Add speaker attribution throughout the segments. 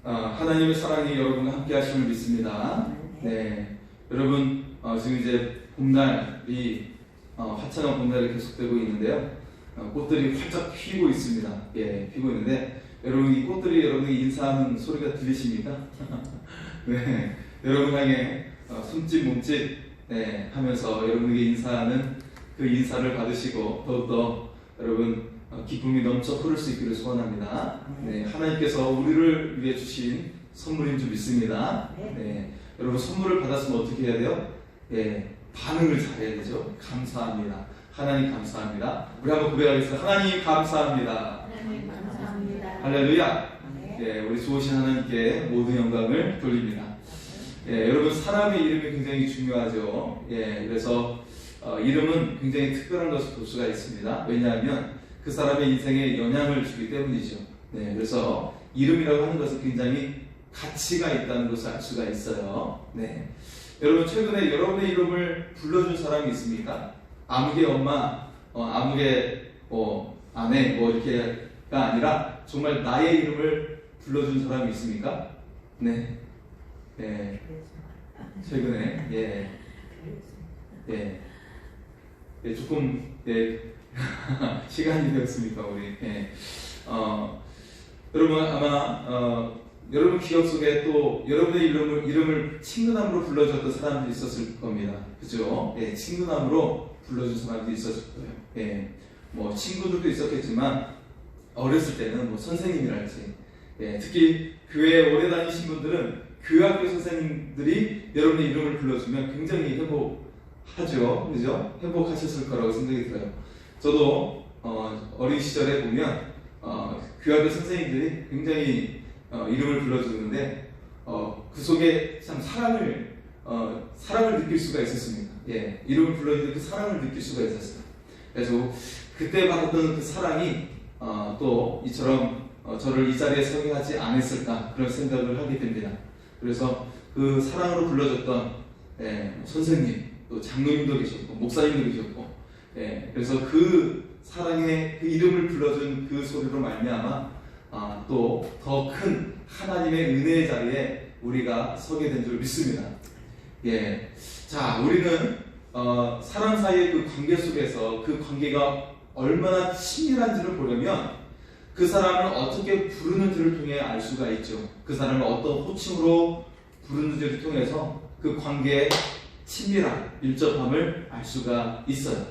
Speaker 1: 하나님의 사랑이 여러분과 함께 하심을 믿습니다. 네, 여러분 지금 이제 봄날이 화창한 봄날이 계속되고 있는데요. 꽃들이 활짝 피고 있습니다. 예, 피고 있는데 여러분 이 꽃들이 여러분에게 인사하는 소리가 들리십니까? 네, 여러분 향해 손짓 몸짓 하면서 여러분에게 인사하는 그 인사를 받으시고 더욱더 여러분 기쁨이 넘쳐 흐를 수 있기를 소원합니다. 네, 하나님께서 우리를 위해 주신 선물인 줄 믿습니다. 네, 여러분 선물을 받았으면 어떻게 해야 돼요? 반응을 잘해야 되죠. 감사합니다. 하나님 감사합니다. 우리 한번 고백하겠습니다. 하나님 감사합니다.
Speaker 2: 하나님 감사합니다.
Speaker 1: 할렐루야. 우리 좋으신 하나님께 모든 영광을 돌립니다. 여러분 사람의 이름이 굉장히 중요하죠. 그래서 이름은 굉장히 특별한 것을 볼 수가 있습니다. 왜냐하면 그 사람의 인생에 영향을 주기 때문이죠. 그래서 이름이라고 하는 것은 굉장히 가치가 있다는 것을 알 수가 있어요. 여러분 최근에 여러분의 이름을 불러준 사람이 있습니까? 아무개 엄마, 아무개 아내 이렇게가 아니라 정말 나의 이름을 불러준 사람이 있습니까? 최근에 조금 시간이 되었습니까 우리? 여러분 아마 여러분 기억 속에 또 여러분의 이름을 친근함으로 불러줬던 사람들이 있었을 겁니다. 그죠? 친근함으로 불러준 사람들이 있었을 거예요. 뭐 친구들도 있었겠지만 어렸을 때는 뭐 선생님이랄지, 특히 교회에 오래 다니신 분들은 그 학교 선생님들이 여러분의 이름을 불러주면 굉장히 행복하죠. 그죠? 행복하셨을 거라고 생각이 들어요. 저도 어린 시절에 보면 그 학교 선생님들이 굉장히 이름을 불러주는데 그 속에 참 사랑을 느낄 수가 있었습니다. 이름을 불러주는 그 사랑을 느낄 수가 있었어요. 그래서 그때 받았던 그 사랑이 또 이처럼 저를 이 자리에 서게 하지 않았을까 그런 생각을 하게 됩니다. 그래서 그 사랑으로 불러줬던 선생님, 또 장로님도 계셨고 목사님도 계셨고, 그래서 그 사랑의 그 이름을 불러준 그 소리로 말미암아 또 더 큰 하나님의 은혜의 자리에 우리가 서게 된 줄 믿습니다. 자, 우리는 사람 사이의 그 관계 속에서 그 관계가 얼마나 친밀한지를 보려면 그 사람을 어떻게 부르는지를 통해 알 수가 있죠. 그 사람을 어떤 호칭으로 부르는지를 통해서 그 관계의 친밀함, 밀접함을 알 수가 있어요.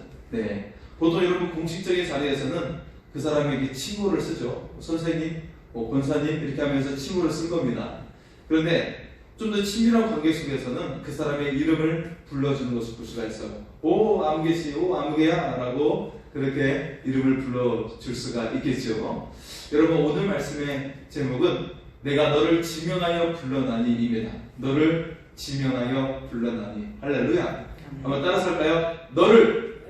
Speaker 1: 보통 여러분 공식적인 자리에서는 그 사람에게 칭호를 쓰죠. 선생님, 권사님 이렇게 하면서 칭호를 쓴 겁니다. 그런데 좀 더 친밀한 관계 속에서는 그 사람의 이름을 불러주는 것을 볼 수가 있어요. 오 아무개씨, 오 아무개야 라고 그렇게 이름을 불러줄 수가 있겠죠. 여러분 오늘 말씀의 제목은 내가 너를 지명하여 불러나니입니다. 너를 지명하여 불러나니. 할렐루야. 한번 따라서 할까요? 너를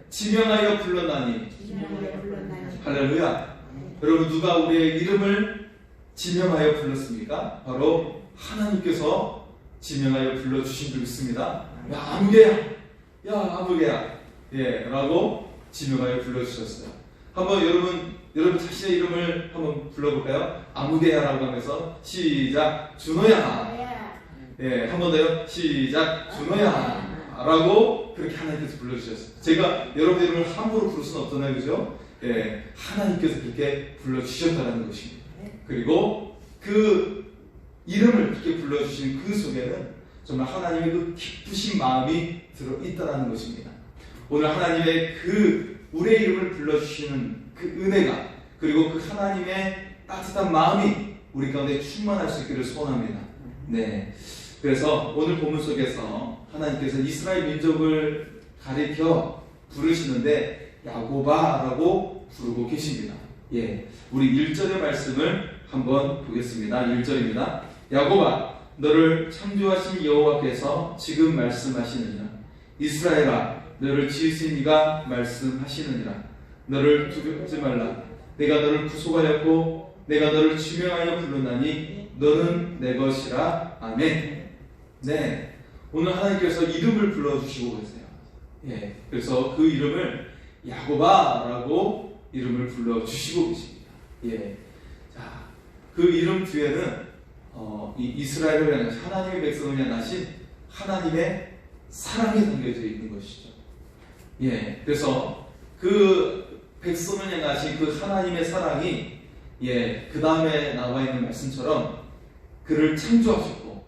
Speaker 1: 지명하여 불러나니. 할렐루야. 여러분 누가 우리의 이름을 지명하여 불렀습니까? 바로 하나님께서 지명하여 불러주신 줄 믿습니다. 야 아무개야, 야 아무개야, 라고 지명하여 불러주셨어요. 한번 여러분 자신의 이름을 한번 불러볼까요? 아무개야라고 하면서 시작. 준호야. 한 번 더요. 시작. 준호야 라고 그렇게 하나님께서 불러주셨어요. 제가 여러분 이름을 함부로 부를 수는 없잖아요. 그죠? 하나님께서 그렇게 불러주셨다는 것입니다. 그리고 그 이름을 그렇게 불러주신 그 속에는 정말 하나님의 그 기쁘신 마음이 들어있다는 것입니다. 오늘 하나님의 그 우리의 이름을 불러주시는 그 은혜가, 그리고 그 하나님의 따뜻한 마음이 우리 가운데 충만할 수 있기를 소원합니다. 그래서 오늘 본문 속에서 하나님께서 이스라엘 민족을 가리켜 부르시는데 야곱아라고 부르고 계십니다. 우리 1절의 말씀을 한번 보겠습니다. 1절입니다. 야곱아, 너를 창조하신 여호와께서 지금 말씀하시느니라. 이스라엘아, 너를 지으신 이가 말씀하시느니라. 너를 두렵지 말라. 내가 너를 구속하였고 내가 너를 지명하여 부르나니 너는 내 것이라. 아멘. 오늘 하나님께서 이름을 불러주시고 계세요. 그래서 그 이름을 야곱아라고 이름을 불러주시고 계십니다. 자, 그 이름 뒤에는 이 이스라엘을 향하신 하나님의 백성을 향하신 하나님의 사랑이 담겨져 있는 것이죠. 예, 그래서 그 백성을 향하신 그 하나님의 사랑이 그 다음에 나와 있는 말씀처럼 그를 창조하셨고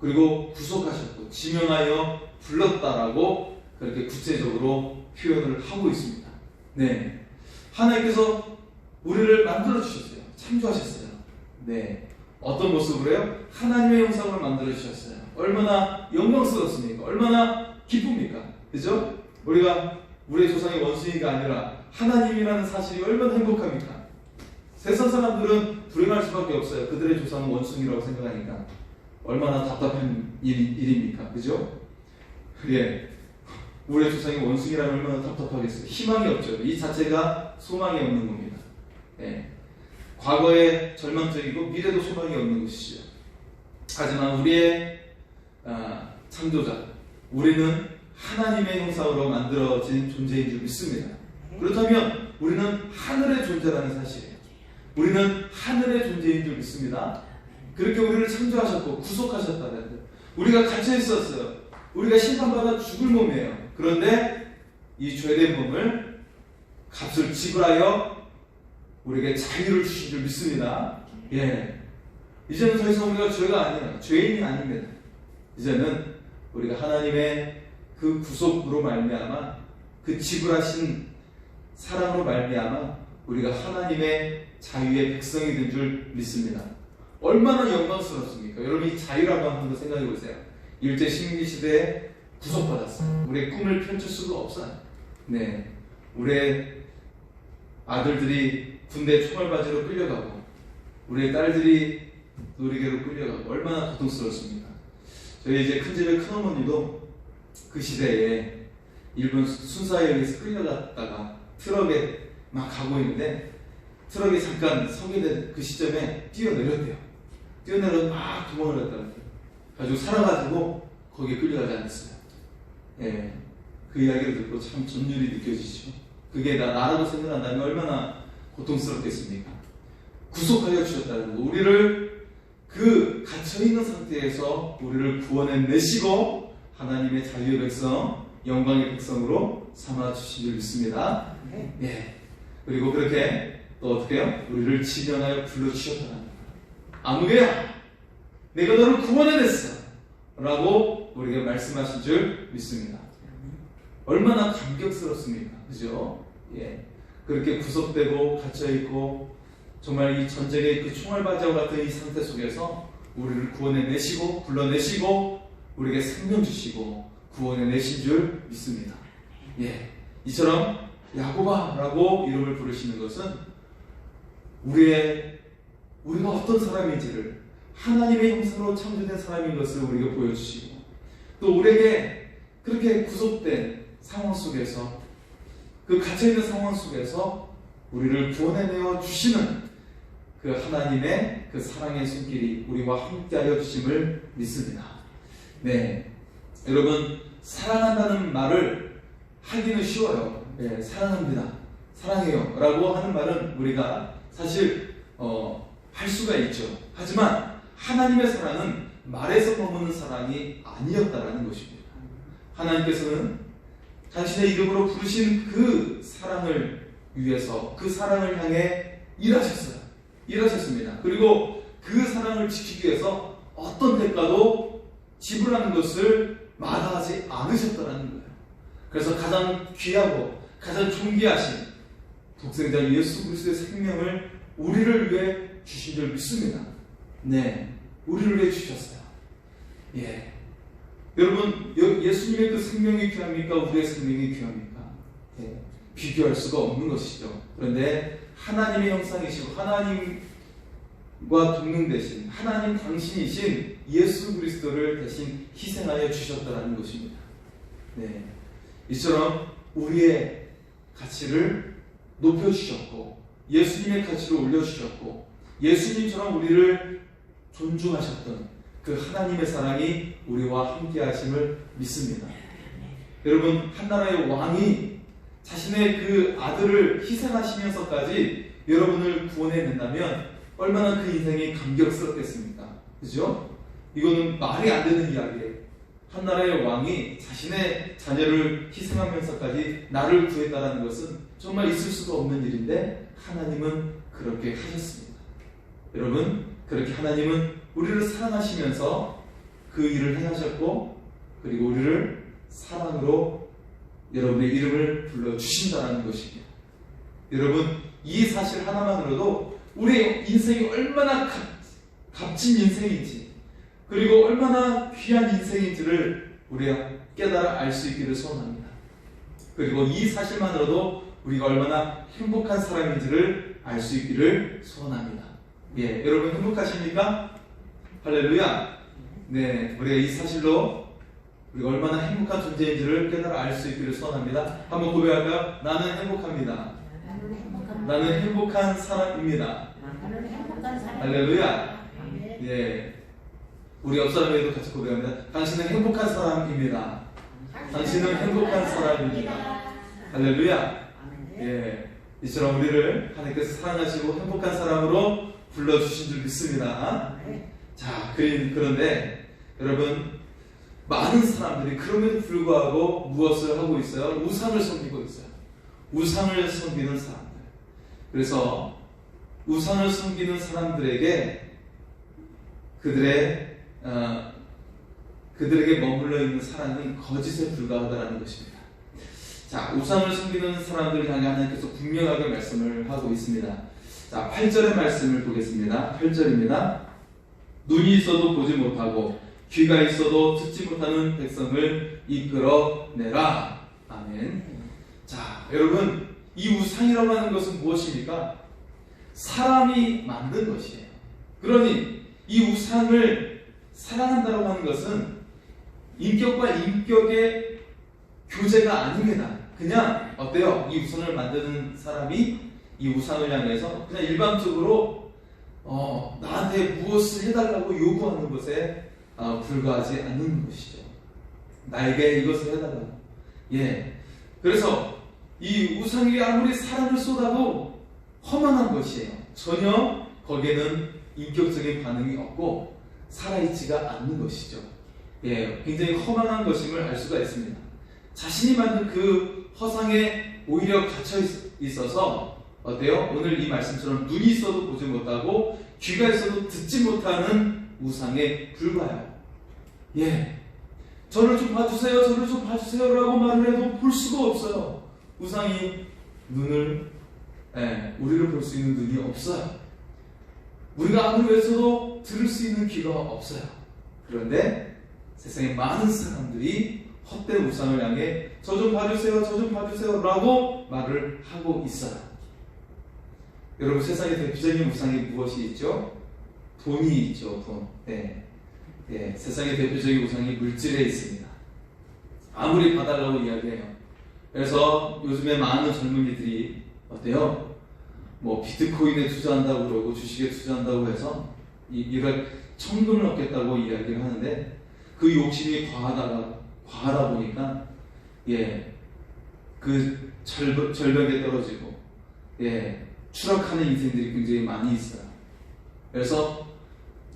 Speaker 1: 그리고 구속하셨고 지명하여 불렀다라고 그렇게 구체적으로 표현을 하고 있습니다. 네, 하나님께서 우리를 만들어 주셨어요. 창조하셨어요. 네, 어떤 모습으로요? 하나님의 형상으로 만들어 주셨어요. 얼마나 영광스럽습니까? 얼마나 기쁩니까? 그죠? 우리가 우리의 조상이 원숭이가 아니라 하나님이라는 사실이 얼마나 행복합니까? 세상 사람들은 불행할 수밖에 없어요. 그들의 조상은 원숭이라고 생각하니까 얼마나 답답한 일입니까? 그죠? 예, 우리의 조상이 원숭이라면 얼마나 답답하겠어요. 희망이 없죠. 이 자체가 소망이 없는 겁니다. 예, 과거에 절망적이고 미래도 소망이 없는 것이죠. 하지만 우리의 창조자, 우리는 하나님의 형상으로 만들어진 존재인 줄 믿습니다. 그렇다면 우리는 하늘의 존재라는 사실이에요. 우리는 하늘의 존재인 줄 믿습니다. 그렇게 우리를 창조하셨고 구속하셨다는 것. 우리가 갇혀 있었어요. 우리가 심판받아 죽을 몸이에요. 그런데 이 죄된 몸을 값을 지불하여 우리에게 자유를 주신 줄 믿습니다. 예, 이제는 더 이상 우리가 죄가 아니에요. 죄인이 아닙니다. 이제는 우리가 하나님의 그 구속으로 말미암아 그 지불하신 사랑으로 말미암아 우리가 하나님의 자유의 백성이 된 줄 믿습니다. 얼마나 영광스럽습니까? 여러분 이 자유라고 한번 생각해 보세요. 일제 식민 시대에 구속받았어요. 우리의 꿈을 펼칠 수가 없어요. 네, 우리의 아들들이 군대 총알바지로 끌려가고 우리의 딸들이 놀이개로 끌려가고 얼마나 고통스럽습니까? 저희 이제 큰집의 큰어머니도 그 시대에 일본 순사에 의해서 끌려갔다가 트럭에 막 가고 있는데 트럭이 잠깐 서게 된 그 시점에 뛰어내렸대요. 뛰어내려 막 도망을 했다고. 가지고 살아가지고 거기에 끌려가지 않았어요. 예, 그 이야기를 듣고 참 전율이 느껴지죠. 그게 나라고 생각한다면 얼마나 고통스럽겠습니까? 구속하여 주셨다는 거. 우리를 그 갇혀있는 상태에서 우리를 구원해내시고 하나님의 자유의 백성, 영광의 백성으로 삼아주신 줄 믿습니다. 네. 그리고 그렇게 또 어떻게 해요? 우리를 지명하여 불러주셨다는 거예요. 아무개야, 내가 너를 구원해냈어 라고 우리에게 말씀하신 줄 믿습니다. 얼마나 감격스럽습니까? 그죠? 예. 그렇게 구속되고 갇혀있고 정말 이 전쟁의 그 총알바지와 같은 이 상태 속에서 우리를 구원해내시고 불러내시고 우리에게 생명 주시고 구원해내신 줄 믿습니다. 예. 이처럼 야고바라고 이름을 부르시는 것은 우리가 어떤 사람인지를 하나님의 형상으로 창조된 사람인 것을 우리에게 보여주시고 또 우리에게 그렇게 구속된 상황 속에서 그 갇혀있는 상황 속에서 우리를 구원해내어 주시는 그 하나님의 그 사랑의 손길이 우리와 함께하여 주심을 믿습니다. 네, 여러분 사랑한다는 말을 하기는 쉬워요. 네, 사랑합니다, 사랑해요 라고 하는 말은 우리가 사실 할 수가 있죠. 하지만 하나님의 사랑은 말에서 머무는 사랑이 아니었다라는 것입니다. 하나님께서는 당신의 이름으로 부르신 그 사랑을 위해서 그 사랑을 향해 일하셨습니다. 그리고 그 사랑을 지키기 위해서 어떤 대가도 지불하는 것을 마다하지 않으셨다는 거예요. 그래서 가장 귀하고 가장 존귀하신 독생자 예수 그리스도의 생명을 우리를 위해 주신 줄 믿습니다. 네, 우리를 위해 주셨어요. 예, 여러분 예수님의 그 생명이 귀합니까? 우리의 생명이 귀합니까? 예, 비교할 수가 없는 것이죠. 그런데 하나님의 형상이시고 하나님과 동등되신 하나님 당신이신 예수 그리스도를 대신 희생하여 주셨다는 것입니다. 네, 이처럼 우리의 가치를 높여주셨고 예수님의 가치를 올려주셨고 예수님처럼 우리를 존중하셨던 그 하나님의 사랑이 우리와 함께 하심을 믿습니다. 여러분 한나라의 왕이 자신의 그 아들을 희생하시면서까지 여러분을 구원해낸다면 얼마나 그 인생이 감격스럽겠습니까? 그죠? 이거는 말이 안 되는 이야기예요. 한 나라의 왕이 자신의 자녀를 희생하면서까지 나를 구했다는 것은 정말 있을 수가 없는 일인데 하나님은 그렇게 하셨습니다. 여러분, 그렇게 하나님은 우리를 사랑하시면서 그 일을 행하셨고, 그리고 우리를 사랑으로 여러분의 이름을 불러주신다는 것입니다. 여러분, 이 사실 하나만으로도 우리의 인생이 얼마나 값진 인생인지, 그리고 얼마나 귀한 인생인지를 우리가 깨달아 알 수 있기를 소원합니다. 그리고 이 사실만으로도 우리가 얼마나 행복한 사람인지를 알 수 있기를 소원합니다. 예, 여러분 행복하십니까? 할렐루야. 네, 우리가 이 사실로 우리가 얼마나 행복한 존재인지를 깨달아 알 수 있기를 소원합니다. 한번 고백할까요? 나는 행복합니다. 나는 행복한 사람입니다. 할렐루야. 예, 우리 옆 사람에게도 같이 고백합니다. 당신은 행복한 사람입니다. 당신은 행복한 사람입니다. 할렐루야. 예, 이처럼 우리를 하나님께서 사랑하시고 행복한 사람으로 불러주신 줄 믿습니다. 자, 그런데 여러분, 많은 사람들이 그럼에도 불구하고 무엇을 하고 있어요? 우상을 섬기고 있어요. 우상을 섬기는 사람들. 그래서 우상을 섬기는 사람들에게 그들에게 머물러 있는 사랑은 거짓에 불과하다는 것입니다. 자, 우상을 섬기는 사람들을 향해 하나님께서 분명하게 말씀을 하고 있습니다. 자, 8절의 말씀을 보겠습니다. 8절입니다. 눈이 있어도 보지 못하고 귀가 있어도 듣지 못하는 백성을 이끌어내라. 아멘. 자, 여러분, 이 우상이라고 하는 것은 무엇입니까? 사람이 만든 것이에요. 그러니 이 우상을 사랑한다고 하는 것은 인격과 인격의 교제가 아닙니다. 그냥 어때요? 이 우상을 만드는 사람이 이 우상을 향해서 그냥 일반적으로 나한테 무엇을 해달라고 요구하는 것에 불과하지 않는 것이죠. 나에게 이것을 해달라고. 예. 그래서 이 우상이 아무리 사랑을 쏟아도 허망한 것이에요. 전혀 거기에는 인격적인 반응이 없고 살아있지가 않는 것이죠. 예, 굉장히 허망한 것임을 알 수가 있습니다. 자신이 만든 그 허상에 오히려 갇혀 있어서 어때요? 오늘 이 말씀처럼 눈이 있어도 보지 못하고 귀가 있어도 듣지 못하는 우상에 불과해요. 예, 저를 좀 봐주세요, 저를 좀 봐주세요 라고 말을 해도 볼 수가 없어요. 우상이 우리를 볼 수 있는 눈이 없어요. 우리가 아무리 외쳐도 들을 수 있는 귀가 없어요. 그런데 세상에 많은 사람들이 헛된 우상을 향해 저 좀 봐주세요, 저 좀 봐주세요 라고 말을 하고 있어요. 여러분, 세상의 대표적인 우상이 무엇이 있죠? 돈이 있죠. 돈. 세상의 대표적인 우상이 물질에 있습니다. 아무리 봐달라고 이야기해요. 그래서 요즘에 많은 젊은이들이 어때요? 뭐 비트코인에 투자한다고 그러고 주식에 투자한다고 해서 이걸 천금을 얻겠다고 이야기를 하는데 그 욕심이 과하다 보니까 그 절벽에 떨어지고 추락하는 인생들이 굉장히 많이 있어요. 그래서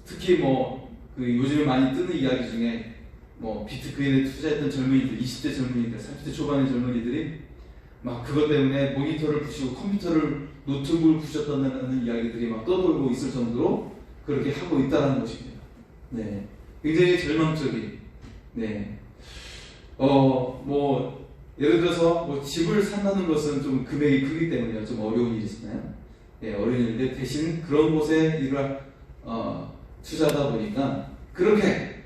Speaker 1: 특히 그 요즘에 많이 뜨는 이야기 중에 비트코인에 투자했던 젊은이들, 20대 젊은이들, 30대 초반의 젊은이들이 막 그것 때문에 모니터를 부시고 노트북을 부셨다는 이야기들이 막 떠돌고 있을 정도로 그렇게 하고 있다는 것입니다. 네, 굉장히 절망적인. 네, 예를 들어서 집을 산다는 것은 좀 금액이 크기 때문에 좀 어려운 일이잖아요. 어려운 일인데 대신 그런 곳에 투자하다 보니까 그렇게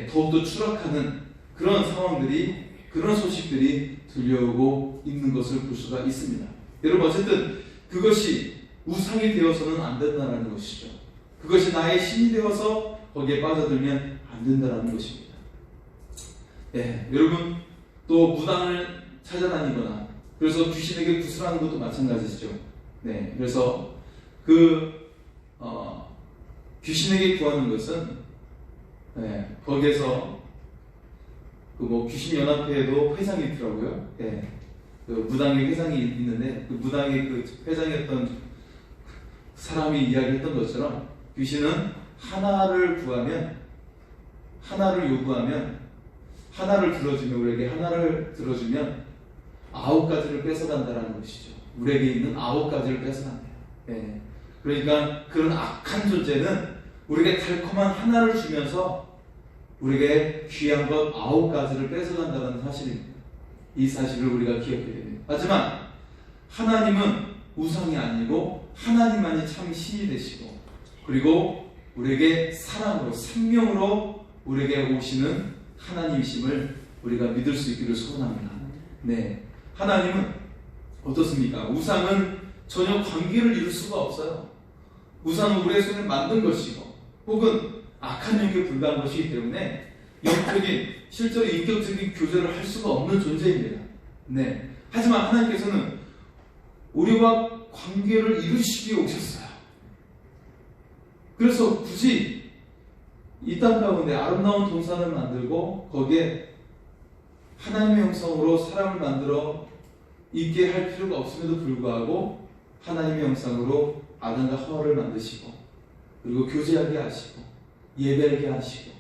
Speaker 1: 더욱더 추락하는 그런 상황들이, 그런 소식들이 들려오고 있는 것을 볼 수가 있습니다. 여러분, 어쨌든 그것이 우상이 되어서는 안 된다는 것이죠. 그것이 나의 신이 되어서 거기에 빠져들면 안 된다는 것입니다. 여러분, 또 무당을 찾아다니거나 그래서 귀신에게 구슬하는 것도 마찬가지죠. 그래서 귀신에게 구하는 것은 거기에서 귀신연합회에도 회장이 있더라고요. 그 무당의 회장이 있는데 그 무당의 그 회장이었던 사람이 이야기했던 것처럼 귀신은 하나를 구하면, 하나를 요구하면, 하나를 들어주면, 우리에게 하나를 들어주면 9가지를 뺏어간다는 것이죠. 우리에게 있는 9가지를 뺏어간대요. 예. 그러니까 그런 악한 존재는 우리에게 달콤한 하나를 주면서 우리에게 귀한 것 9가지를 뺏어간다는 사실입니다. 이 사실을 우리가 기억해야 됩니다. 하지만 하나님은 우상이 아니고 하나님만이 참 신이 되시고, 그리고 우리에게 사랑으로, 생명으로 우리에게 오시는 하나님이심을 우리가 믿을 수 있기를 소원합니다. 네, 하나님은 어떻습니까? 우상은 전혀 관계를 이룰 수가 없어요. 우상은 우리의 손에 만든 것이고 혹은 악한 영역에 불과한 것이기 때문에 영적인, 실제로 인격적인 교제를 할 수가 없는 존재입니다. 네. 하지만 하나님께서는 우리와 관계를 이루시기에 오셨어요. 그래서 굳이 이 땅 가운데 아름다운 동산을 만들고 거기에 하나님의 형상으로 사람을 만들어 있게 할 필요가 없음에도 불구하고 하나님의 형상으로 아담과 하와를 만드시고, 그리고 교제하게 하시고 예배하게 하시고,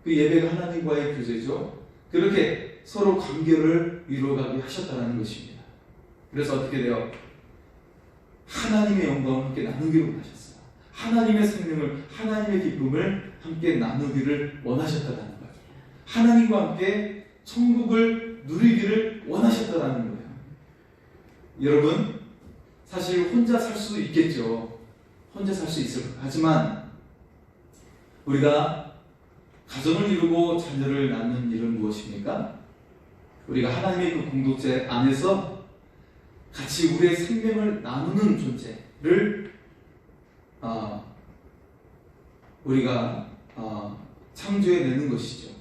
Speaker 1: 그 예배가 하나님과의 교제죠. 그렇게 서로 관계를 이루어가게 하셨다는 것입니다. 그래서 어떻게 돼요? 하나님의 영광을 함께 나누기를 원하셨어요. 하나님의 생명을, 하나님의 기쁨을 함께 나누기를 원하셨다는 거예요. 하나님과 함께 천국을 누리기를 원하셨다는 거예요. 여러분, 사실 혼자 살 수도 있겠죠. 혼자 살 수 있을 거예요. 하지만 우리가 가정을 이루고 자녀를 낳는 일은 무엇입니까? 우리가 하나님의 그 공동체 안에서 같이 우리의 생명을 나누는 존재를 우리가 창조해내는 것이죠.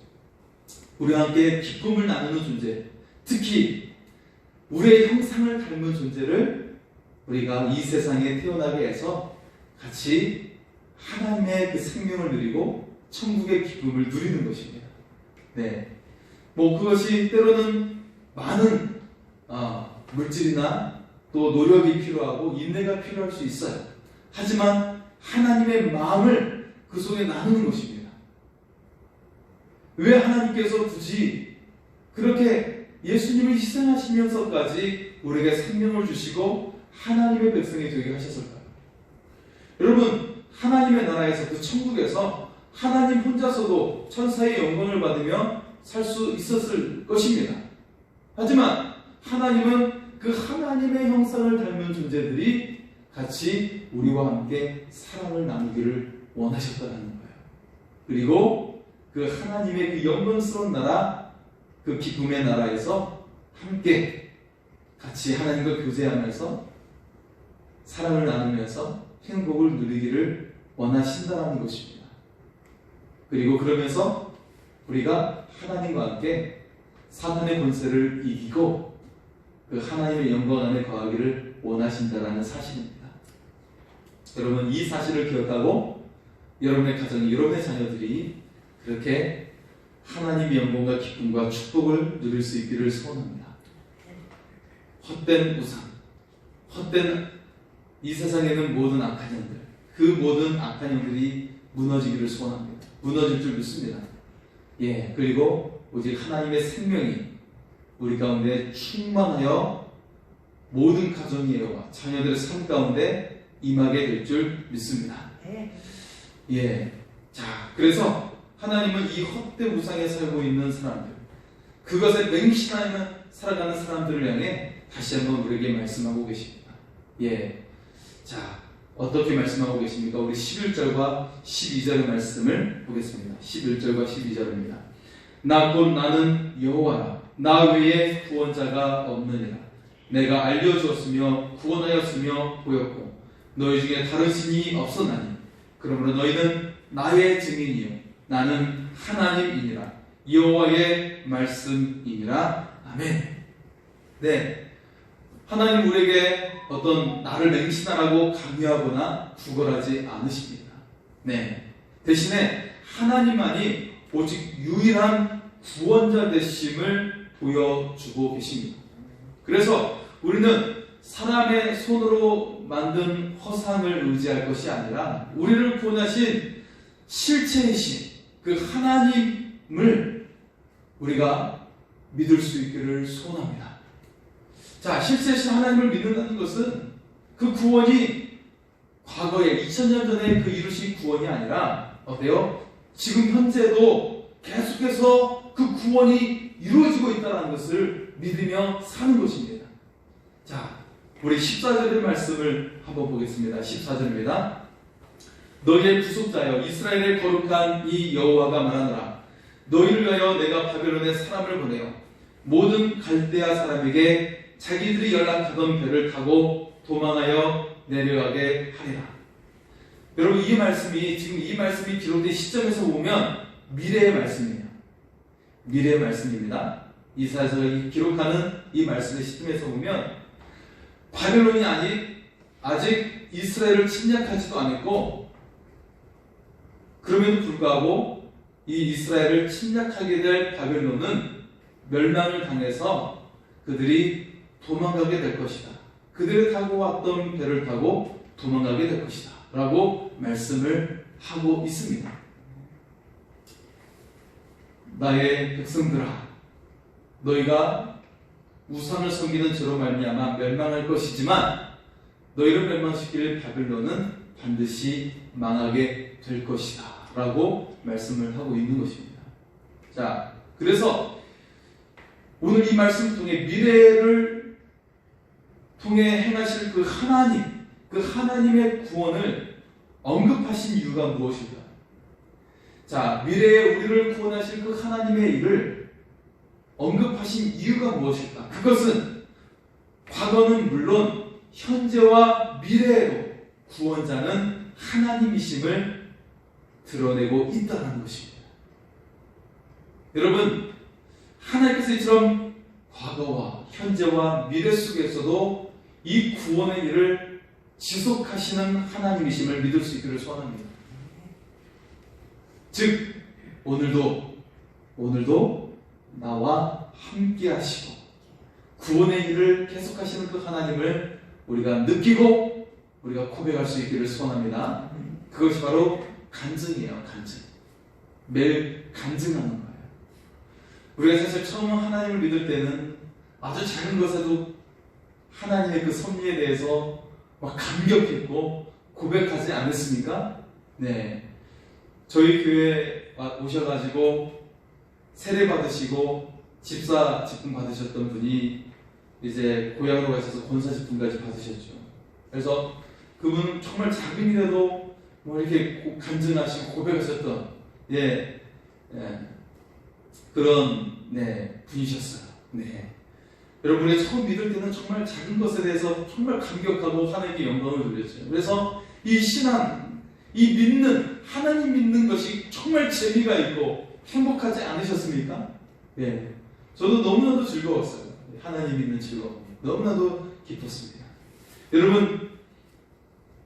Speaker 1: 우리와 함께 기쁨을 나누는 존재, 특히 우리의 형상을 닮은 존재를 우리가 이 세상에 태어나게 해서 같이 하나님의 그 생명을 누리고 천국의 기쁨을 누리는 것입니다. 네, 뭐 그것이 때로는 많은 물질이나 또 노력이 필요하고 인내가 필요할 수 있어요. 하지만 하나님의 마음을 그 속에 나누는 것입니다. 왜 하나님께서 굳이 그렇게 예수님을 희생하시면서까지 우리에게 생명을 주시고 하나님의 백성이 되게 하셨을까요? 여러분, 하나님의 나라에서, 그 천국에서 하나님 혼자서도 천사의 영광을 받으며 살 수 있었을 것입니다. 하지만 하나님은 그 하나님의 형상을 닮은 존재들이 같이 우리와 함께 사랑을 나누기를 원하셨다는 거예요. 그리고 그 하나님의 그 영광스러운 나라, 그 기쁨의 나라에서 함께 같이 하나님과 교제하면서 사랑을 나누면서 행복을 누리기를 원하신다는 것입니다. 그리고 그러면서 우리가 하나님과 함께 사탄의 권세를 이기고 그 하나님의 영광 안에 거하기를 원하신다는 사실입니다. 여러분, 이 사실을 기억하고 여러분의 가정이, 여러분의 자녀들이 그렇게 하나님의 영광과 기쁨과 축복을 누릴 수 있기를 소원합니다. 헛된 우상, 헛된 이 세상에 있는 모든 악한 영들, 그 모든 악한 영들이 무너지기를 소원합니다. 무너질 줄 믿습니다. 예, 그리고 오직 하나님의 생명이 우리 가운데 충만하여 모든 가정이와 자녀들의 삶 가운데 임하게 될 줄 믿습니다. 예, 자, 그래서 하나님은 이 헛된 우상에 살고 있는 사람들, 그것에 맹신하며 살아가는 사람들을 향해 다시 한번 우리에게 말씀하고 계십니다. 예, 자, 어떻게 말씀하고 계십니까? 우리 11절과 12절의 말씀을 보겠습니다. 11절과 12절입니다. 나 곧 나는 여호와라. 나 외에 구원자가 없느니라. 내가 알려주었으며 구원하였으며 보였고 너희 중에 다른 신이 없었나니 그러므로 너희는 나의 증인이요 나는 하나님이니라. 여호와의 말씀이니라. 아멘. 네, 하나님 우리에게 어떤 나를 맹신하라고 강요하거나 구걸하지 않으십니다. 네, 대신에 하나님만이 오직 유일한 구원자 되심을 보여주고 계십니다. 그래서 우리는 사람의 손으로 만든 허상을 의지할 것이 아니라 우리를 구원하신 실체이신 그 하나님을 우리가 믿을 수 있기를 소원합니다. 자, 실체이신 하나님을 믿는다는 것은 그 구원이 과거에 2000년 전에 그 이루신 구원이 아니라 어때요? 지금 현재도 계속해서 그 구원이 이루어지고 있다는 것을 믿으며 사는 것입니다. 자, 우리 14절의 말씀을 한번 보겠습니다. 14절입니다. 너희의 구속자여 이스라엘의 거룩한 이 여호와가 말하노라. 너희를 위하여 내가 바벨론에 사람을 보내어 모든 갈대아 사람에게 자기들이 연락하던 배를 타고 도망하여 내려가게 하리라. 여러분, 이 말씀이 지금 이 말씀이 기록된 시점에서 보면 미래의 말씀이에요. 미래의 말씀입니다. 이사야서가 기록하는 이 말씀의 시점에서 보면 바벨론이 아직 이스라엘을 침략하지도 않았고, 그럼에도 불구하고 이 이스라엘을 침략하게 될 바벨론은 멸망을 당해서 그들이 도망가게 될 것이다. 그들이 타고 왔던 배를 타고 도망가게 될 것이다 라고 말씀을 하고 있습니다. 나의 백성들아, 너희가 우상을 섬기는 죄로 말미암아 멸망할 것이지만 너희를 멸망시킬 바벨론은 반드시 망하게 될 것이다 라고 말씀을 하고 있는 것입니다. 자, 그래서 오늘 이 말씀을 통해 미래를 통해 행하실 그 하나님, 그 하나님의 구원을 언급하신 이유가 무엇일까? 자, 미래에 우리를 구원하실 그 하나님의 일을 언급하신 이유가 무엇일까? 그것은 과거는 물론 현재와 미래에도 구원자는 하나님이심을 드러내고 있다는 것입니다. 여러분, 하나님께서 이처럼 과거와 현재와 미래 속에서도 이 구원의 일을 지속하시는 하나님이심을 믿을 수 있기를 소원합니다. 즉, 오늘도 나와 함께 하시고 구원의 일을 계속하시는 그 하나님을 우리가 느끼고 우리가 고백할 수 있기를 소원합니다. 그것이 바로 간증이에요. 간증. 매일 간증하는 거예요. 우리가 사실 처음 하나님을 믿을 때는 아주 작은 것에도 하나님의 그 섭리에 대해서 막 감격했고 고백하지 않았습니까? 네. 저희 교회에 오셔가지고 세례 받으시고 집사 직분 받으셨던 분이 이제 고향으로 가셔서 권사 직분까지 받으셨죠. 그래서 그분은 정말 작은 일에도 뭐 이렇게 간증하시고 고백하셨던 그런 분이셨어요. 네. 여러분이 처음 믿을 때는 정말 작은 것에 대해서 정말 감격하고 하나님께 영광을 돌렸죠. 그래서 이 신앙, 이 믿는, 하나님 믿는 것이 정말 재미가 있고 행복하지 않으셨습니까? 네. 저도 너무나도 즐거웠어요. 하나님 믿는 즐거움. 너무나도 기뻤습니다. 여러분,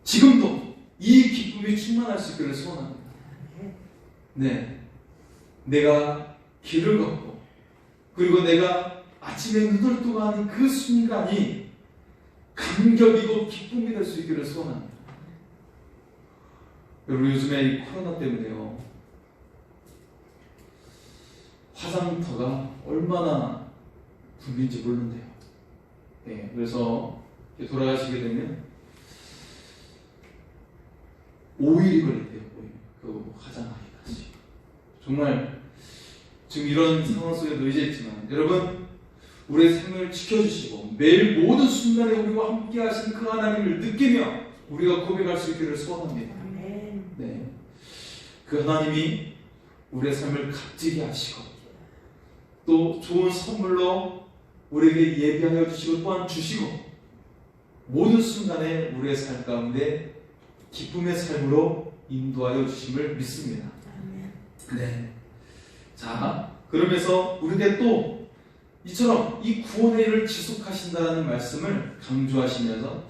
Speaker 1: 지금도 이 기쁨이 충만할 수 있기를 소원합니다. 네. 내가 길을 걷고, 그리고 내가 아침에 눈을 뜨고 하는 그 순간이 감격이고 기쁨이 될 수 있기를 소원합니다. 여러분, 요즘에 이 코로나 때문에요, 화장터가 얼마나 붐빈지 모르는데요. 네, 그래서 돌아가시게 되면 5일이 걸린대요. 그 화장하기까지. 정말 지금 이런 상황 속에 놓여져 있지만 여러분, 우리의 생명을 지켜주시고 매일 모든 순간에 우리와 함께 하신 그 하나님을 느끼며 우리가 고백할 수 있기를 소원합니다. 네, 그 하나님이 우리의 삶을 값지게 하시고 또 좋은 선물로 우리에게 예비하여 주시고 또한 주시고 모든 순간에 우리의 삶 가운데 기쁨의 삶으로 인도하여 주심을 믿습니다. 네. 자, 그러면서 우리에게 또 이처럼 이 구원의 일을 지속하신다는 말씀을 강조하시면서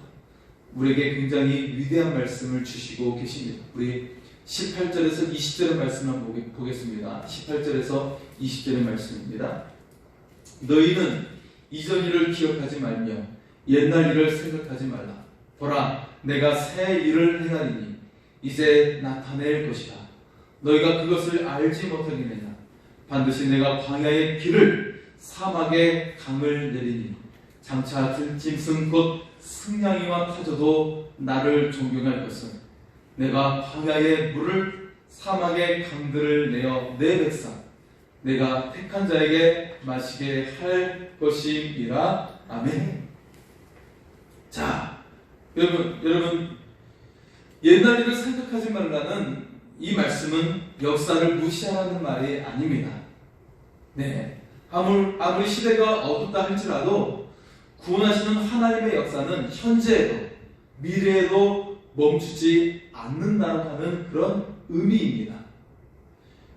Speaker 1: 우리에게 굉장히 위대한 말씀을 주시고 계십니다. 우리 18절에서 20절의 말씀을 한번 보겠습니다. 18절에서 20절의 말씀입니다. 너희는 이전 일을 기억하지 말며 옛날 일을 생각하지 말라. 보라, 내가 새 일을 행하리니 이제 나타낼 것이다. 너희가 그것을 알지 못하겠느냐. 반드시 내가 광야의 길을 사막의 강을 내리니 장차 들짐승 곧 승냥이와 타조도 나를 존경할 것은 내가 광야의 물을 사막의 강들을 내어 내 백성 내가 택한 자에게 마시게 할 것임이라. 아멘. 자, 여러분 옛날 일을 생각하지 말라는 이 말씀은 역사를 무시하라는 말이 아닙니다. 네, 아무리 시대가 어둡다 할지라도 구원하시는 하나님의 역사는 현재에도 미래에도 멈추지 않는다고 하는 그런 의미입니다.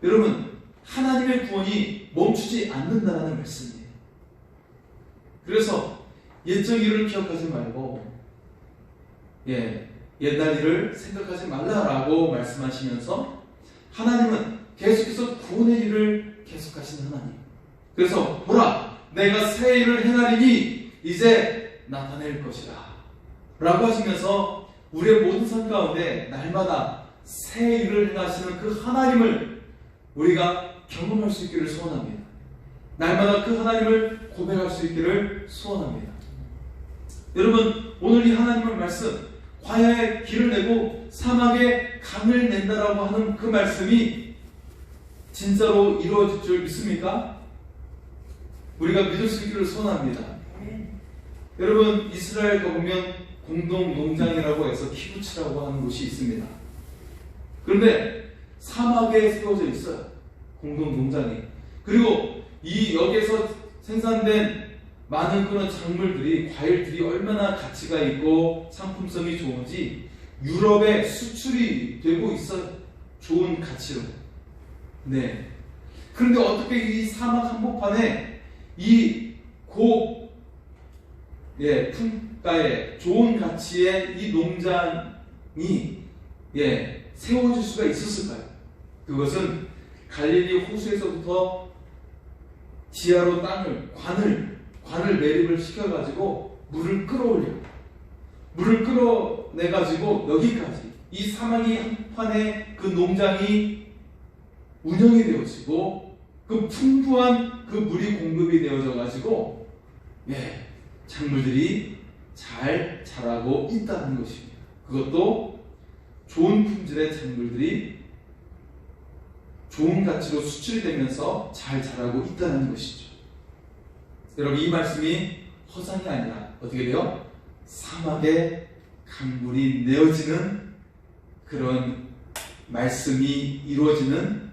Speaker 1: 여러분, 하나님의 구원이 멈추지 않는다는 말씀이에요. 그래서 옛적 일을 기억하지 말고 옛날 일을 생각하지 말라라고 말씀하시면서 하나님은 계속해서 구원의 일을 계속하시는 하나님. 그래서 보라, 내가 새 일을 행하리니 이제 나타낼 것이다 라고 하시면서 우리의 모든 삶 가운데 날마다 새 일을 행하시는 그 하나님을 우리가 경험할 수 있기를 소원합니다. 날마다 그 하나님을 고백할 수 있기를 소원합니다. 여러분, 오늘 이 하나님의 말씀, 광야에 길을 내고 사막에 강을 낸다라고 하는 그 말씀이 진짜로 이루어질 줄 믿습니까? 우리가 믿을 수 있기를 소원합니다. 여러분, 이스라엘 가보면 공동 농장이라고 해서 키부츠라고 하는 곳이 있습니다. 그런데 사막에 세워져 있어요. 공동 농장이. 그리고 이 여기에서 생산된 많은 그런 작물들이, 과일들이 얼마나 가치가 있고 상품성이 좋은지 유럽에 수출이 되고 있어요. 좋은 가치로. 네. 그런데 어떻게 이 사막 한복판에 이 품가에 좋은 가치의 이 농장이 세워질 수가 있었을까요? 그것은 갈릴리 호수에서부터 지하로 관을 매립을 시켜가지고 물을 끌어내가지고 여기까지 이 사막이 한판에 그 농장이 운영이 되어지고 그 풍부한 그 물이 공급이 되어져가지고 작물들이 잘 자라고 있다는 것입니다. 그것도 좋은 품질의 작물들이 좋은 가치로 수출되면서 잘 자라고 있다는 것이죠. 여러분, 이 말씀이 허상이 아니라 어떻게 돼요? 사막에 강물이 내어지는 그런 말씀이 이루어지는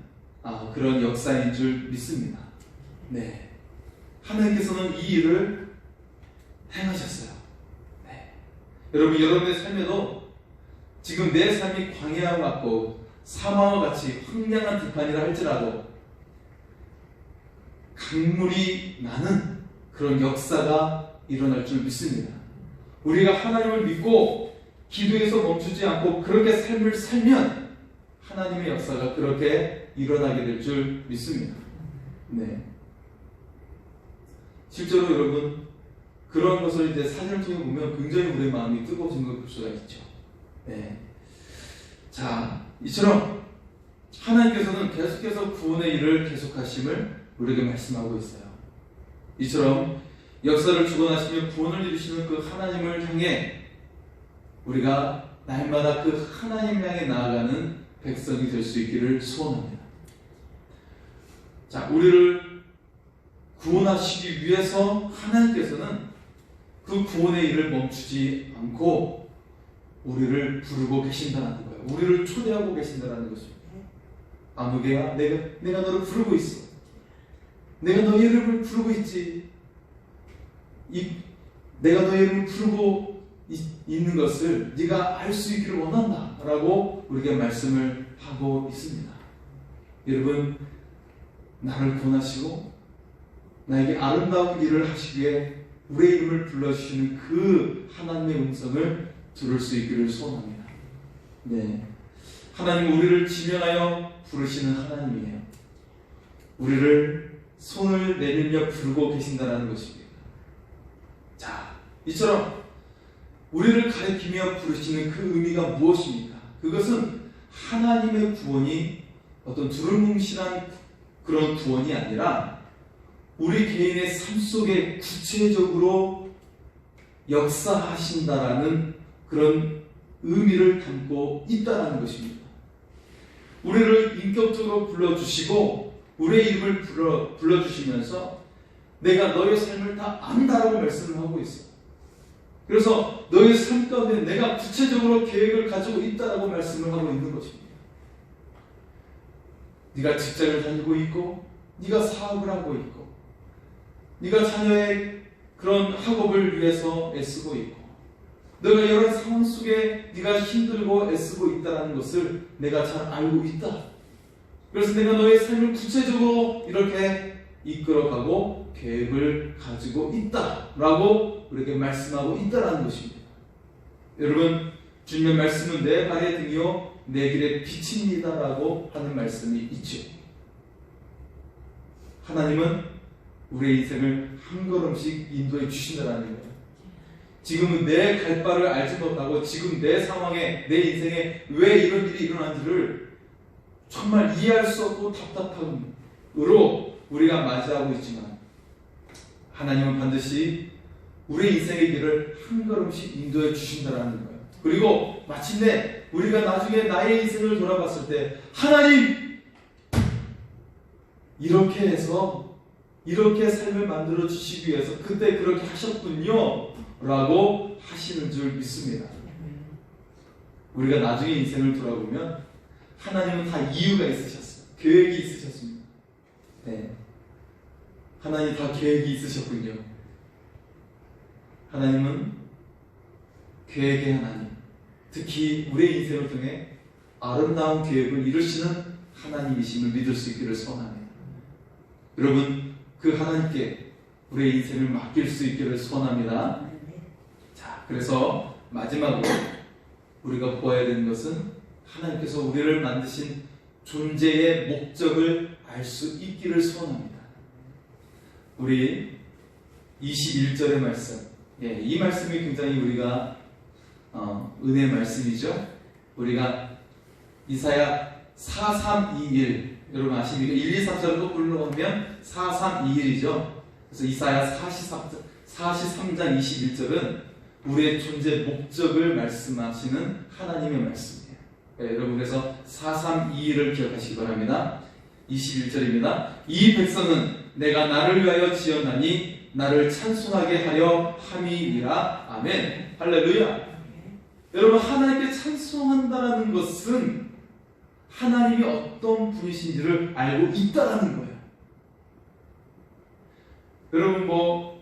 Speaker 1: 그런 역사인 줄 믿습니다. 네, 하나님께서는 이 일을 행하셨어요. 네. 여러분, 여러분의 삶에도 지금 내 삶이 광야와 같고 사막과 같이 황량한 들판이라 할지라도 강물이 나는 그런 역사가 일어날 줄 믿습니다. 우리가 하나님을 믿고 기도에서 멈추지 않고 그렇게 삶을 살면 하나님의 역사가 그렇게 일어나게 될 줄 믿습니다. 네. 실제로 여러분, 그런 것을 이제 사진을 통해 보면 굉장히 우리의 마음이 뜨거워지는 걸 볼 수가 있죠. 네. 자, 이처럼 하나님께서는 계속해서 구원의 일을 계속하심을 우리에게 말씀하고 있어요. 이처럼 역사를 주관하시며 구원을 이루시는 그 하나님을 향해 우리가 날마다 그 하나님 향해 나아가는 백성이 될 수 있기를 소원합니다. 자, 우리를 구원하시기 위해서 하나님께서는 그 구원의 일을 멈추지 않고 우리를 부르고 계신다는 거예요. 우리를 초대하고 계신다는 것입니다. 아무개야, 내가 너를 부르고 있어. 내가 너의 이름을 부르고 있지. 내가 너의 이름을 부르고 있는 것을 네가 알 수 있기를 원한다 라고 우리에게 말씀을 하고 있습니다. 여러분, 나를 구원하시고 나에게 아름다운 일을 하시기 위해 우리의 이름을 불러주시는 그 하나님의 음성을 들을 수 있기를 소원합니다. 네, 하나님은 우리를 지명하여 부르시는 하나님이에요. 우리를 손을 내밀며 부르고 계신다는 것입니다. 자, 이처럼 우리를 가리키며 부르시는 그 의미가 무엇입니까? 그것은 하나님의 구원이 어떤 두루뭉실한 그런 구원이 아니라 우리 개인의 삶 속에 구체적으로 역사하신다라는 그런 의미를 담고 있다는 것입니다. 우리를 인격적으로 불러주시고 우리의 이름을 불러주시면서 내가 너의 삶을 다 안다라고 말씀을 하고 있어요. 그래서 너의 삶 가운데 내가 구체적으로 계획을 가지고 있다라고 말씀을 하고 있는 것입니다. 네가 직장을 다니고 있고 네가 사업을 하고 있고 네가 자녀의 그런 학업을 위해서 애쓰고 있고 너가 여러 상황 속에 네가 힘들고 애쓰고 있다는 것을 내가 잘 알고 있다. 그래서 내가 너의 삶을 구체적으로 이렇게 이끌어가고 계획을 가지고 있다라고 우리에게 말씀하고 있다는 것입니다. 여러분, 주님의 말씀은 내 발의 등이요 내 길의 빛입니다라고 하는 말씀이 있죠. 하나님은 우리의 인생을 한 걸음씩 인도해 주신다는 거예요. 지금은 내 갈 바를 알지 못하고 지금 내 상황에 내 인생에 왜 이런 일이 일어난지를 정말 이해할 수 없고 답답함으로 우리가 맞이하고 있지만 하나님은 반드시 우리 인생의 길을 한 걸음씩 인도해 주신다는 거예요. 그리고 마침내 우리가 나중에 나의 인생을 돌아봤을 때 하나님 이렇게 해서 이렇게 삶을 만들어 주시기 위해서 그때 그렇게 하셨군요 라고 하시는 줄 믿습니다. 우리가 나중에 인생을 돌아보면 하나님은 다 이유가 있으셨어요. 계획이 있으셨습니다. 네. 하나님 다 계획이 있으셨군요. 하나님은 계획의 하나님, 특히 우리의 인생을 통해 아름다운 계획을 이루시는 하나님이심을 믿을 수 있기를 소원합니다. 여러분, 그 하나님께 우리의 인생을 맡길 수 있기를 소원합니다. 자, 그래서 마지막으로 우리가 보아야 되는 것은 하나님께서 우리를 만드신 존재의 목적을 알 수 있기를 소원합니다. 우리 21절의 말씀, 이 말씀이 굉장히 우리가 은혜의 말씀이죠. 우리가 이사야 4321 여러분 아십니까? 1, 2, 3절로 불러오면 4321이죠. 그래서 이사야 43장 21절은 우리의 존재 목적을 말씀하시는 하나님의 말씀이에요. 여러분 그래서 4321을 기억하시기 바랍니다. 21절입니다. 이 백성은 내가 나를 위하여 지었나니 나를 찬송하게 하려 함이니라. 아멘. 할렐루야. 여러분 하나님께 찬송한다는 것은 하나님이 어떤 분이신지를 알고 있다라는 거예요. 여러분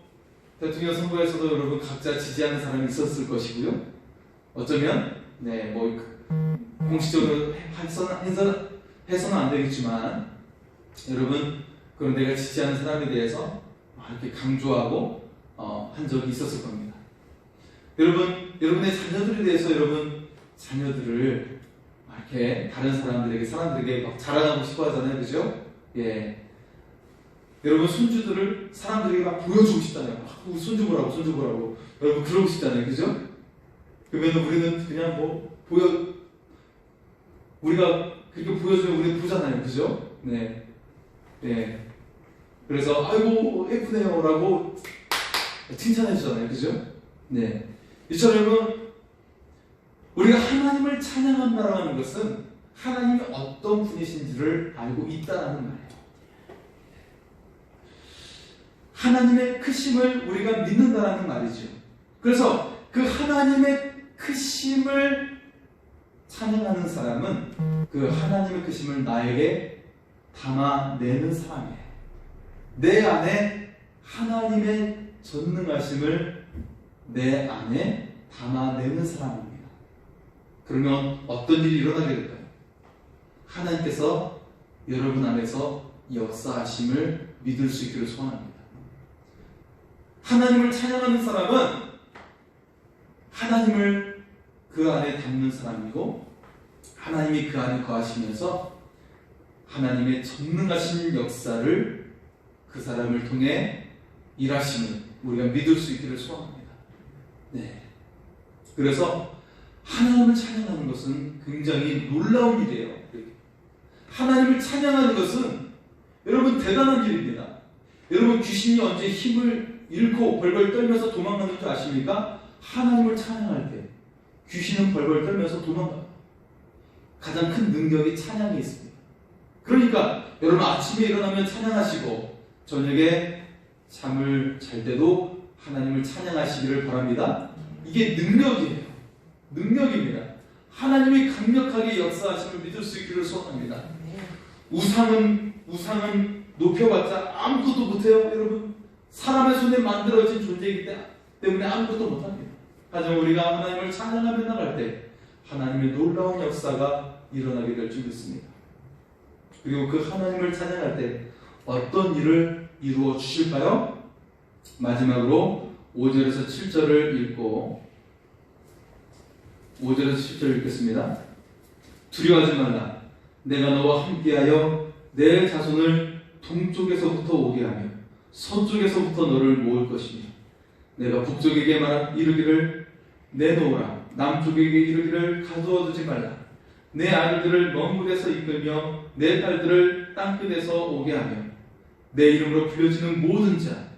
Speaker 1: 대통령 선거에서도 여러분 각자 지지하는 사람이 있었을 것이고요. 어쩌면 공식적으로 해서는 안 되겠지만 여러분 그런 내가 지지하는 사람에 대해서 이렇게 강조하고 한 적이 있었을 겁니다. 여러분의 자녀들에 대해서 여러분 자녀들을 이렇게 다른 사람들에게 막 자랑하고 싶어 하잖아요. 그죠? 예. 여러분 손주들을 사람들에게 막 보여주고 싶잖아요. 손주 보라고. 여러분 그러고 싶잖아요. 그죠? 그러면 우리는 그냥 우리가 그렇게 보여주면 우리 보잖아요. 그죠? 네. 네. 그래서 아이고 예쁘네요 라고 칭찬해 주잖아요. 그죠? 네. 이처럼 여러분 우리가 하나님을 찬양한다라는 것은 하나님이 어떤 분이신지를 알고 있다라는 말이에요. 하나님의 크심을 우리가 믿는다라는 말이죠. 그래서 그 하나님의 크심을 찬양하는 사람은 그 하나님의 크심을 나에게 담아내는 사람이에요. 내 안에 하나님의 전능하심을 내 안에 담아내는 사람입니다. 그러면 어떤 일이 일어나게 될까요? 하나님께서 여러분 안에서 역사하심을 믿을 수 있기를 소원합니다. 하나님을 찬양하는 사람은 하나님을 그 안에 담는 사람이고 하나님이 그 안에 거하시면서 하나님의 전능하신 역사를 그 사람을 통해 일하심을 우리가 믿을 수 있기를 소원합니다. 네. 그래서 하나님을 찬양하는 것은 굉장히 놀라운 일이에요. 하나님을 찬양하는 것은 여러분 대단한 일입니다. 여러분 귀신이 언제 힘을 잃고 벌벌 떨면서 도망가는 줄 아십니까? 하나님을 찬양할 때 귀신은 벌벌 떨면서 도망가요. 가장 큰 능력이 찬양에 있습니다. 그러니까 여러분 아침에 일어나면 찬양하시고 저녁에 잠을 잘 때도 하나님을 찬양하시기를 바랍니다. 이게 능력이에요. 능력입니다. 하나님이 강력하게 역사하심을 믿을 수 있기를 소원합니다. 우상은 높여봤자 아무것도 못해요. 여러분 사람의 손에 만들어진 존재이기 때문에 아무것도 못합니다. 하지만 우리가 하나님을 찬양하며 나갈 때 하나님의 놀라운 역사가 일어나게 될 줄 믿습니다. 그리고 그 하나님을 찬양할 때 어떤 일을 이루어 주실까요? 마지막으로 5절에서 7절을 읽고 5절에서 10절을 읽겠습니다. 두려워하지 말라. 내가 너와 함께하여 내 자손을 동쪽에서부터 오게 하며 서쪽에서부터 너를 모을 것이며 내가 북쪽에게 이르기를 내놓으라. 남쪽에게 이르기를 가두어두지 말라. 내 아들들을 먼 곳에서 이끌며 내 딸들을 땅끝에서 오게 하며 내 이름으로 불려지는 모든 자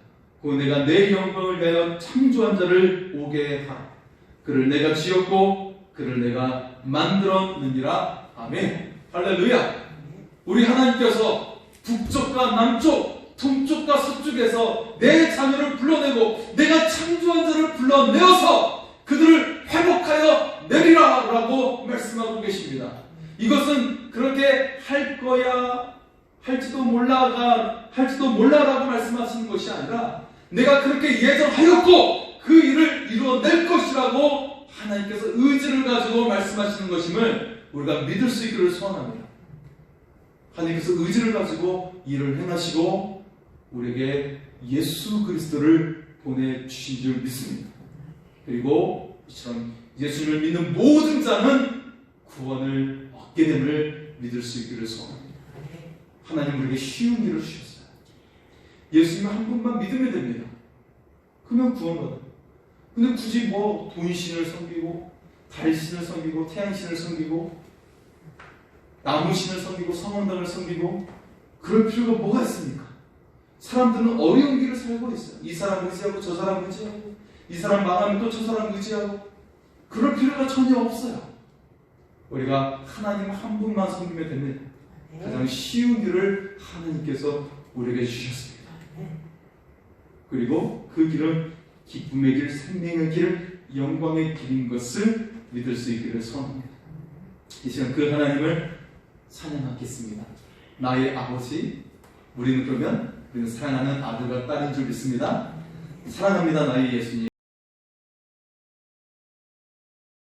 Speaker 1: 곧 내가 내 영광을 위하여 창조한 자를 오게 하라. 그를 내가 지었고 그를 내가 만들었느니라. 아멘. 할렐루야. 우리 하나님께서 북쪽과 남쪽 동쪽과 서쪽에서 내 자녀를 불러내고 내가 창조한 자를 불러내어서 그들을 회복하여 내리라 라고 말씀하고 계십니다. 이것은 그렇게 할 거야 할지도 몰라라고 말씀하시는 것이 아니라 내가 그렇게 예정하였고 그 일을 이루어낼 것이라고 하나님께서 의지를 가지고 말씀하시는 것임을 우리가 믿을 수 있기를 소원합니다. 하나님께서 의지를 가지고 일을 행하시고 우리에게 예수 그리스도를 보내주신 줄 믿습니다. 그리고 이처럼 예수님을 믿는 모든 자는 구원을 얻게 됨을 믿을 수 있기를 소원합니다. 하나님 우리에게 쉬운 일을 주셨어요. 예수님을 한 분만 믿으면 됩니다. 그러면 구원받아요. 근데 굳이 돈신을 섬기고 달신을 섬기고 태양신을 섬기고 나무신을 섬기고 성원당을 섬기고 그럴 필요가 뭐가 있습니까? 사람들은 어려운 길을 살고 있어요. 이 사람 의지하고 저 사람 의지하고 이 사람 망하면 또 저 사람 의지하고 그럴 필요가 전혀 없어요. 우리가 하나님 한 분만 섬기면 됩니다. 가장 쉬운 일을 하나님께서 우리에게 주셨습니다. 그리고 그 길은 기쁨의 길, 생명의 길, 영광의 길인 것을 믿을 수 있기를 소원합니다. 이 시간 그 하나님을 찬양하겠습니다. 나의 아버지, 우리는 사랑하는 아들과 딸인 줄 믿습니다. 사랑합니다, 나의 예수님.